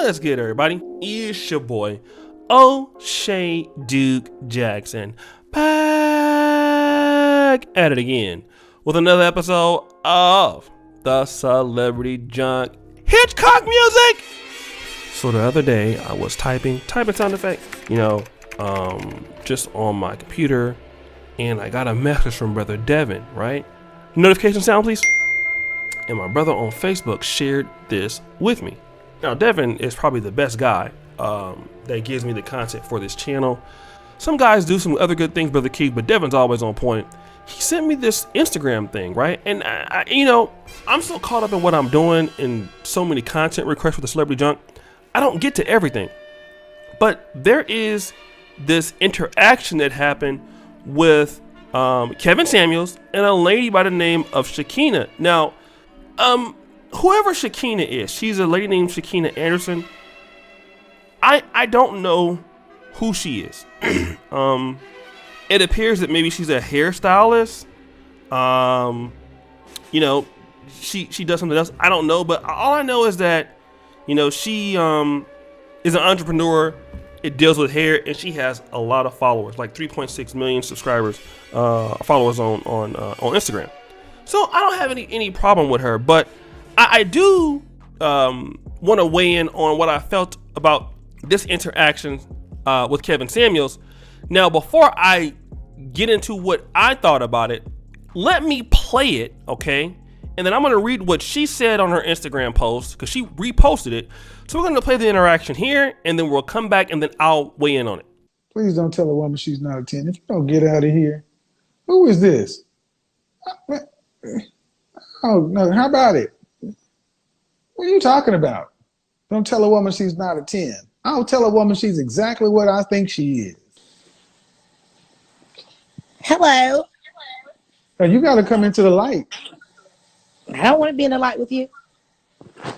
What's good, everybody? It's your boy, O'Shea Duke Jackson, back at it again with another episode of the Celebrity Junk Hitchcock music. So the other day, I was typing sound effect, just on my computer, and I got a message from brother Devin, right? Notification sound, please. And my brother on Facebook shared this with me. Now, Devin is probably the best guy that gives me the content for this channel. Some guys do some other good things, Brother Keith, but Devin's always on point. He sent me this Instagram thing, right? And, I'm so caught up in what I'm doing and so many content requests for the Celebrity Junk, I don't get to everything. But there is this interaction that happened with Kevin Samuels and a lady by the name of Shekina. Now, whoever Shekina is, she's a lady named Shekina Anderson. I don't know who she is. It appears that maybe she's a hairstylist. She does something else. I don't know, but all I know is that, she is an entrepreneur. It deals with hair, and she has a lot of followers, like 3.6 million subscribers, followers on Instagram. So I don't have any problem with her, but I do want to weigh in on what I felt about this interaction with Kevin Samuels. Now, before I get into what I thought about it, let me play it, okay? And then I'm going to read what she said on her Instagram post, because she reposted it. So we're going to play the interaction here, and then we'll come back, and then I'll weigh in on it. Please don't tell a woman she's not a 10. If you don't get out of here, who is this? Oh, no, how about it? What are you talking about? Don't tell a woman she's not a 10. I'll tell a woman she's exactly what I think she is. Hello. Now, you got to come into the light. I don't want to be in the light with you.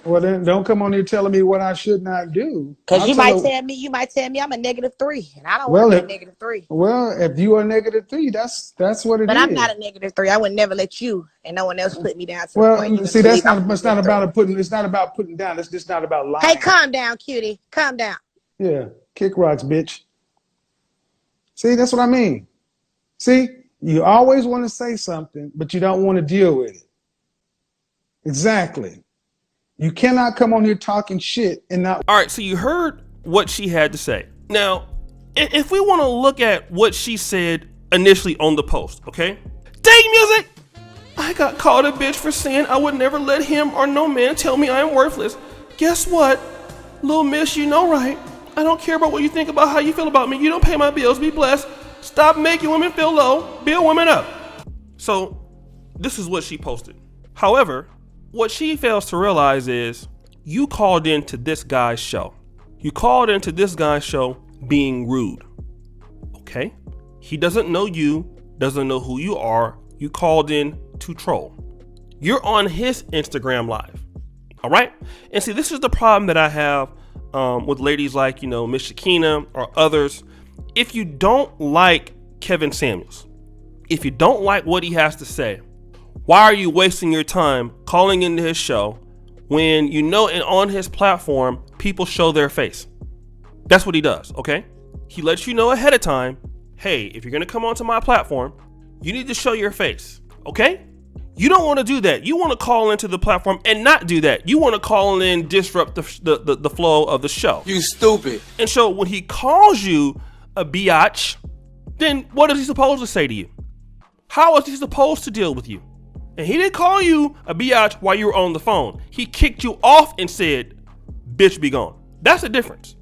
Well, then don't come on here telling me what I should not do. Because you might tell me I'm a -3, and I don't want to be a -3. Well, if you are a -3, that's what it is. But I'm not a -3. I would never let you and no one else put me down. Well, see, it's not about putting down. It's just not about lying. Hey, calm down, cutie. Calm down. Yeah, kick rocks, bitch. See, that's what I mean. See, you always want to say something, but you don't want to deal with it. Exactly. You cannot come on here talking shit and not. All right, so you heard what she had to say. Now, if we want to look at what she said initially on the post, okay? Date music! I got called a bitch for saying I would never let him or no man tell me I am worthless. Guess what? Little miss, you know right. I don't care about what you think about how you feel about me. You don't pay my bills. Be blessed. Stop making women feel low. Build women up. So, this is what she posted. However, what she fails to realize is you called into this guy's show. You called into this guy's show being rude. Okay? He doesn't know you, doesn't know who you are. You called in to troll. You're on his Instagram Live. All right? And see, this is the problem that I have with ladies like, Miss Shekina or others. If you don't like Kevin Samuels, if you don't like what he has to say, why are you wasting your time calling into his show when and on his platform, people show their face? That's what he does, okay? He lets you know ahead of time, hey, if you're going to come onto my platform, you need to show your face, okay? You don't want to do that. You want to call into the platform and not do that. You want to call in, disrupt the flow of the show. You stupid. And so when he calls you a BIOTCH, then what is he supposed to say to you? How is he supposed to deal with you? And he didn't call you a BIOTCH while you were on the phone. He kicked you off and said, bitch, be gone. That's the difference.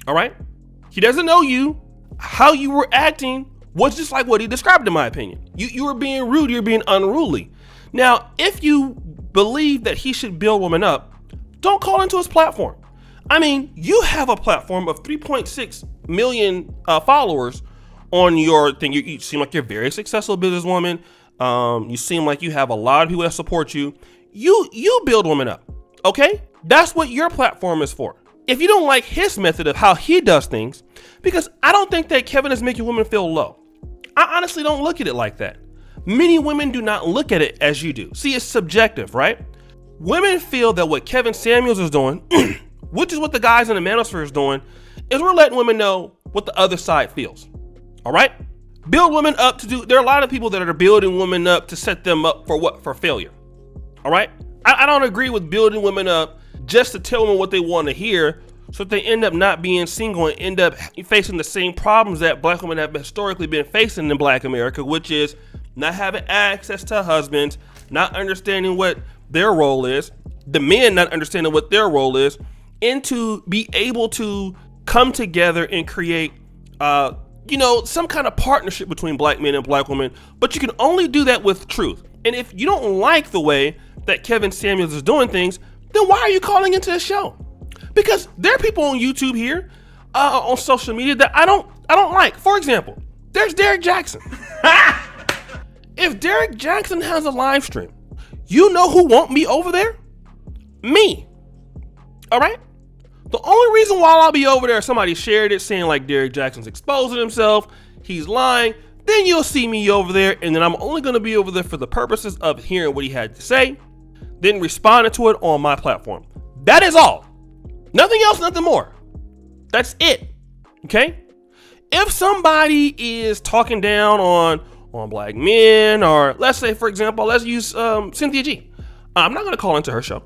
All right? He doesn't know you. How you were acting was just like what he described, in my opinion. You were being rude. You're being unruly. Now, if you believe that he should build women up, don't call into his platform. I mean, you have a platform of 3.6 million followers on your thing. You seem like you're a very successful businesswoman. You seem like you have a lot of people that support you. You build women up, okay? That's what your platform is for. If you don't like his method of how he does things, because I don't think that Kevin is making women feel low. I honestly don't look at it like that. Many women do not look at it as you do. See, it's subjective, right? Women feel that what Kevin Samuels is doing which is what the guys in the manosphere is doing, is we're letting women know what the other side feels. All right? Build women up to do, there are a lot of people that are building women up to set them up for what? For failure. All right? I don't agree with building women up just to tell them what they want to hear so that they end up not being single and end up facing the same problems that black women have historically been facing in black America, which is not having access to husbands, not understanding what their role is, the men not understanding what their role is, and to be able to come together and create some kind of partnership between black men and black women. But you can only do that with truth. And if you don't like the way that Kevin Samuels is doing things, then why are you calling into the show? Because there are people on YouTube here, on social media that I don't like. For example, there's Derek Jackson. If Derek Jackson has a live stream, you know who won't be over there? Me. All right? The only reason why I'll be over there, somebody shared it saying like Derek Jackson's exposing himself, he's lying, then you'll see me over there, and then I'm only going to be over there for the purposes of hearing what he had to say, then responding to it on my platform. That is all. Nothing else, nothing more. That's it. Okay? If somebody is talking down on black men, or let's say, for example, let's use Cynthia G. I'm not going to call into her show.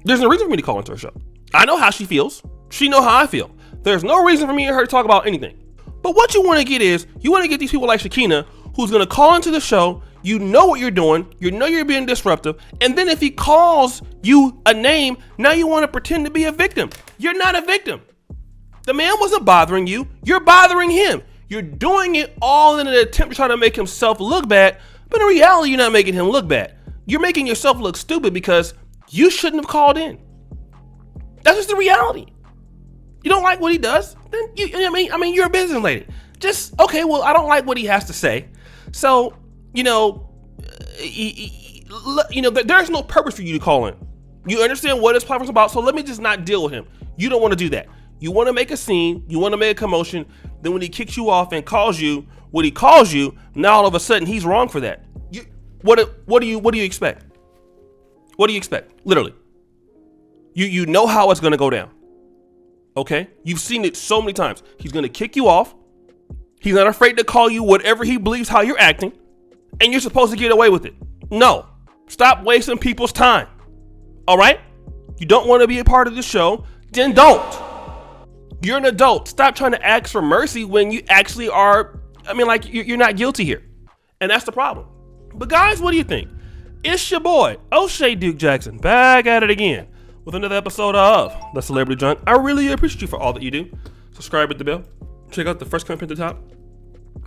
There's no reason for me to call into her show. I know how she feels. She know how I feel. There's no reason for me and her to talk about anything. But what you want to get is, you want to get these people like Shekina, who's going to call into the show, you know what you're doing, you know you're being disruptive, and then if he calls you a name, now you want to pretend to be a victim. You're not a victim. The man wasn't bothering you, you're bothering him. You're doing it all in an attempt to try to make himself look bad, but in reality, you're not making him look bad. You're making yourself look stupid because you shouldn't have called in. That's just the reality. You don't like what he does? Then you're a business lady. Just, okay, well, I don't like what he has to say. So, there's no purpose for you to call in. You understand what his platform's about, so let me just not deal with him. You don't want to do that. You want to make a scene, you want to make a commotion, then when he kicks you off and calls you what he calls you, now all of a sudden he's wrong for that. What do you expect? What do you expect? Literally. You know how it's going to go down. Okay? You've seen it so many times. He's going to kick you off. He's not afraid to call you whatever he believes how you're acting, and you're supposed to get away with it. No. Stop wasting people's time. All right? You don't want to be a part of the show, then don't. You're an adult. Stop trying to ask for mercy when you actually are, you're not guilty here. And that's the problem. But guys, what do you think? It's your boy, O'Shea Duke Jackson, back at it again with another episode of The Celebrity Junk. I really appreciate you for all that you do. Subscribe at the bell. Check out the first comment at the top.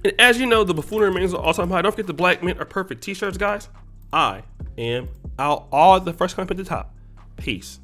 And as you know, the buffoonery remains an all-time high. Don't forget the Black Men Are Perfect t-shirts, guys. I am out. All the first comment at the top. Peace.